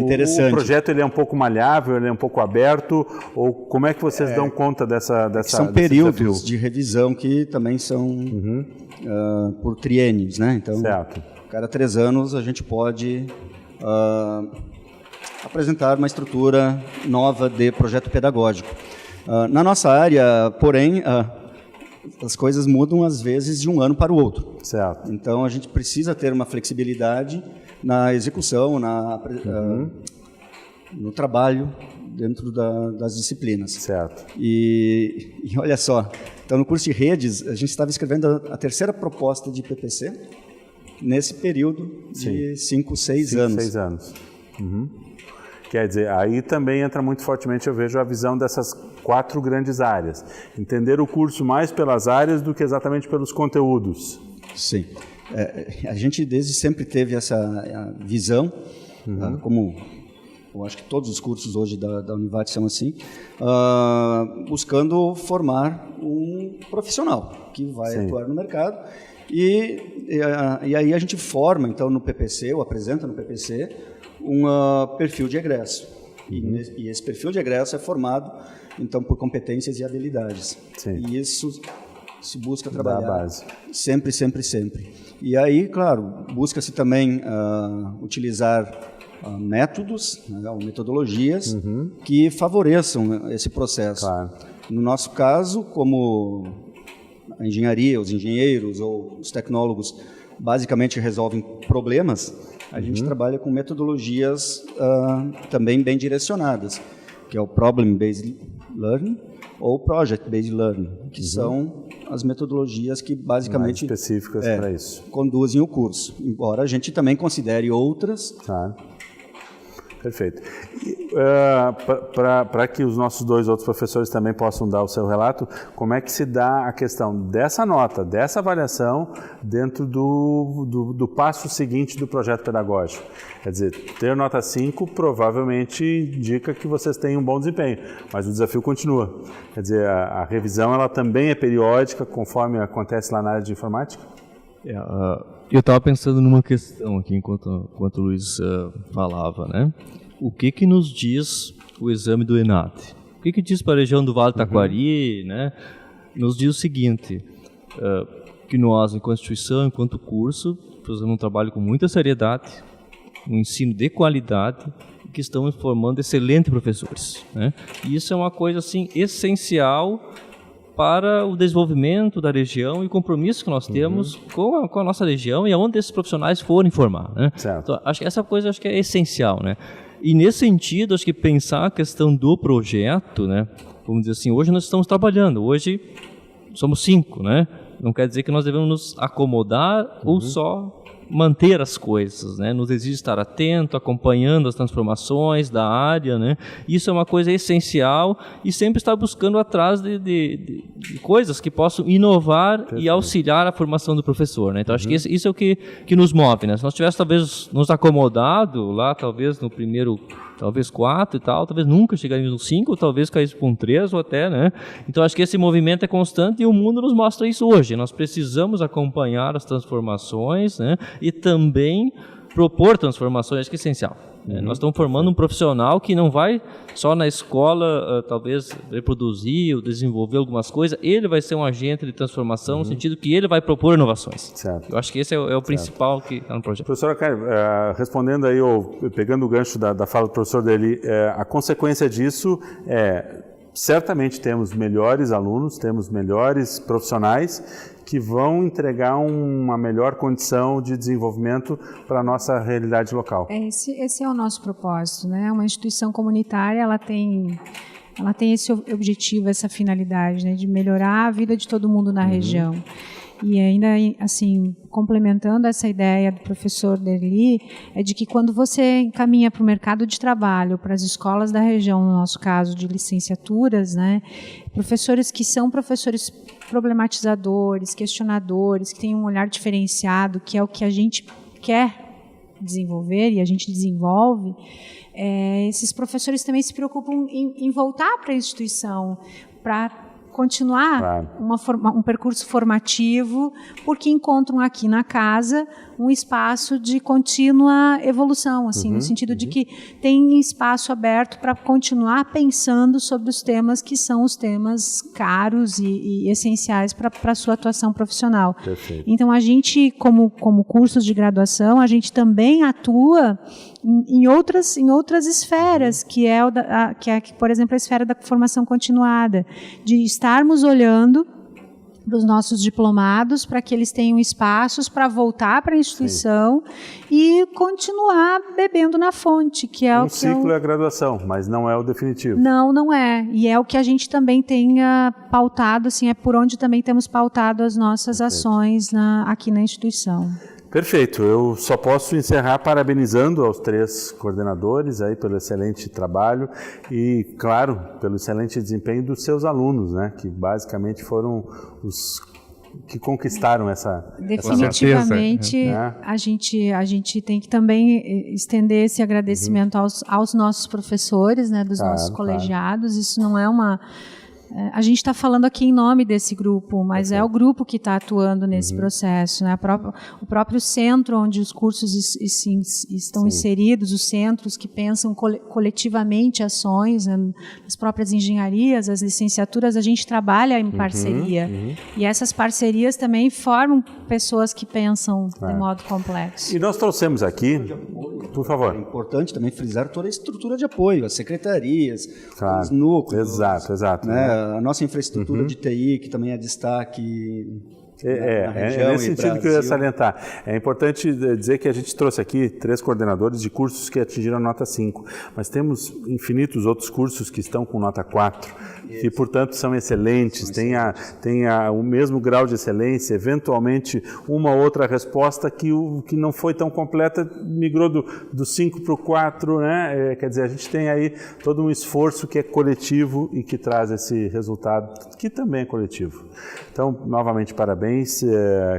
interessante. O projeto ele é um pouco malhável, ele é um pouco aberto, ou como é que vocês dão conta dessa são períodos de revisão que também são por triênios, né? Então, cada 3 anos a gente pode apresentar uma estrutura nova de projeto pedagógico. Na nossa área, porém, as coisas mudam às vezes de um ano para o outro. Certo. Então a gente precisa ter uma flexibilidade na execução, no trabalho dentro das disciplinas. Certo. E olha só, então no curso de redes a gente estava escrevendo a 3ª proposta de PPC nesse período de 5, 6 anos. 6 anos. Quer dizer, aí também entra muito fortemente, eu vejo, a visão dessas 4 grandes áreas. Entender o curso mais pelas áreas do que exatamente pelos conteúdos. Sim. A gente desde sempre teve essa visão, como eu acho que todos os cursos hoje da Univates são assim, buscando formar um profissional que vai atuar no mercado. E aí a gente forma, então, no PPC, ou apresenta no PPC, um perfil de egresso. E esse perfil de egresso é formado, então, por competências e habilidades. E isso se busca trabalhar sempre, sempre, sempre. E aí, claro, busca-se também utilizar métodos, ou metodologias que favoreçam esse processo. Claro. No nosso caso, como a engenharia, os engenheiros ou os tecnólogos basicamente resolvem problemas, a gente trabalha com metodologias também bem direcionadas, que é o Problem-Based Learning ou Project-Based Learning, que são as metodologias que basicamente mais específicas para isso. Conduzem o curso, embora a gente também considere outras. Claro. Perfeito. Para que os nossos 2 outros professores também possam dar o seu relato, como é que se dá a questão dessa nota, dessa avaliação, dentro do passo seguinte do projeto pedagógico? Quer dizer, ter nota 5 provavelmente indica que vocês têm um bom desempenho, mas o desafio continua. Quer dizer, a revisão ela também é periódica, conforme acontece lá na área de informática? Eu estava pensando numa questão aqui enquanto o Luiz falava, né? O que nos diz o exame do ENAD? O que diz para a região do Vale do Taquari, né? Nos diz o seguinte, que nós, enquanto instituição, enquanto curso, fazemos um trabalho com muita seriedade, um ensino de qualidade, que estamos formando excelentes professores, né? E isso é uma coisa assim essencial para o desenvolvimento da região e o compromisso que nós temos com a nossa região e aonde esses profissionais forem formar, né? Então, acho que essa coisa acho que é essencial, né? E nesse sentido, acho que pensar a questão do projeto, né? Vamos dizer assim, hoje nós estamos trabalhando, hoje somos 5, né? Não quer dizer que nós devemos nos acomodar ou só manter as coisas, né? Nos exige estar atento, acompanhando as transformações da área, né? Isso é uma coisa essencial e sempre estar buscando atrás de coisas que possam inovar e auxiliar a formação do professor, né? Então acho que isso é o que nos move, né? Se nós tivéssemos talvez nos acomodado lá, talvez no primeiro, talvez 4 e tal, talvez nunca chegaríamos no 5, talvez caísse para um 3 ou até, né? Então acho que esse movimento é constante e o mundo nos mostra isso hoje. Nós precisamos acompanhar as transformações, né? E também propor transformações, acho que é essencial. Nós estamos formando um profissional que não vai só na escola, talvez, reproduzir ou desenvolver algumas coisas, ele vai ser um agente de transformação no sentido que ele vai propor inovações. Certo. Eu acho que esse é o principal que está no projeto. Professora Karen, respondendo aí, ou pegando o gancho da fala do professor dele, a consequência disso é, certamente temos melhores alunos, temos melhores profissionais que vão entregar uma melhor condição de desenvolvimento para a nossa realidade local. Esse é o nosso propósito, né? Uma instituição comunitária, ela tem esse objetivo, essa finalidade, né? De melhorar a vida de todo mundo na região. e ainda assim, complementando essa ideia do professor Derli, é de que quando você encaminha para o mercado de trabalho, para as escolas da região, no nosso caso de licenciaturas, né, professores que são professores problematizadores, questionadores, que têm um olhar diferenciado, que é o que a gente quer desenvolver e a gente desenvolve, esses professores também se preocupam em voltar para a instituição, para continuar um percurso formativo, porque encontram aqui na casa um espaço de contínua evolução, assim, no sentido de que tem espaço aberto para continuar pensando sobre os temas que são os temas caros e essenciais para a sua atuação profissional. Perfeito. Então, a gente, como cursos de graduação, a gente também atua em outras esferas, que é, por exemplo, a esfera da formação continuada, de estarmos olhando para os nossos diplomados, para que eles tenham espaços para voltar para a instituição e continuar bebendo na fonte, que é o que ciclo é a graduação, mas não é o definitivo. Não é. E é o que a gente também tem pautado, assim, é por onde também temos pautado as nossas ações aqui na instituição. Perfeito, eu só posso encerrar parabenizando aos 3 coordenadores aí pelo excelente trabalho e, claro, pelo excelente desempenho dos seus alunos, né, que basicamente foram os que conquistaram essa definitivamente a gente tem que também estender esse agradecimento aos nossos professores, né, dos nossos colegiados. Isso não é uma... A gente está falando aqui em nome desse grupo, mas é o grupo que está atuando nesse processo, né? O próprio centro onde os cursos estão inseridos, os centros que pensam coletivamente ações, né? As próprias engenharias, as licenciaturas, a gente trabalha em parceria. E essas parcerias também formam pessoas que pensam de modo complexo. E nós trouxemos aqui, por favor. É importante também frisar toda a estrutura de apoio, as secretarias, os Núcleos. núcleos. Exato. Né? A nossa infraestrutura de TI, que também é destaque na região. É nesse sentido que eu ia salientar. É importante dizer que a gente trouxe aqui 3 coordenadores de cursos que atingiram a nota 5, mas temos infinitos outros cursos que estão com nota 4, que, portanto, são excelentes, têm o mesmo grau de excelência, eventualmente uma outra resposta que não foi tão completa, migrou do 5 para o 4, né? Quer dizer, a gente tem aí todo um esforço que é coletivo e que traz esse resultado, que também é coletivo. Então, novamente, parabéns,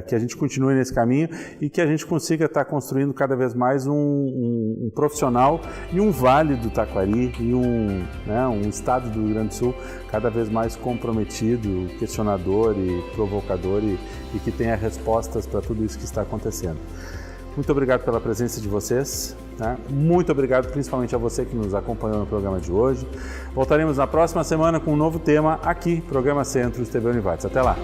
que a gente continue nesse caminho e que a gente consiga estar construindo cada vez mais um profissional e um vale do Taquari e um estado do Rio Grande do Sul cada vez mais comprometido, questionador e provocador e que tenha respostas para tudo isso que está acontecendo. Muito obrigado pela presença de vocês. Né? Muito obrigado principalmente a você que nos acompanhou no programa de hoje. Voltaremos na próxima semana com um novo tema aqui, Programa Centros TV Univates. Até lá!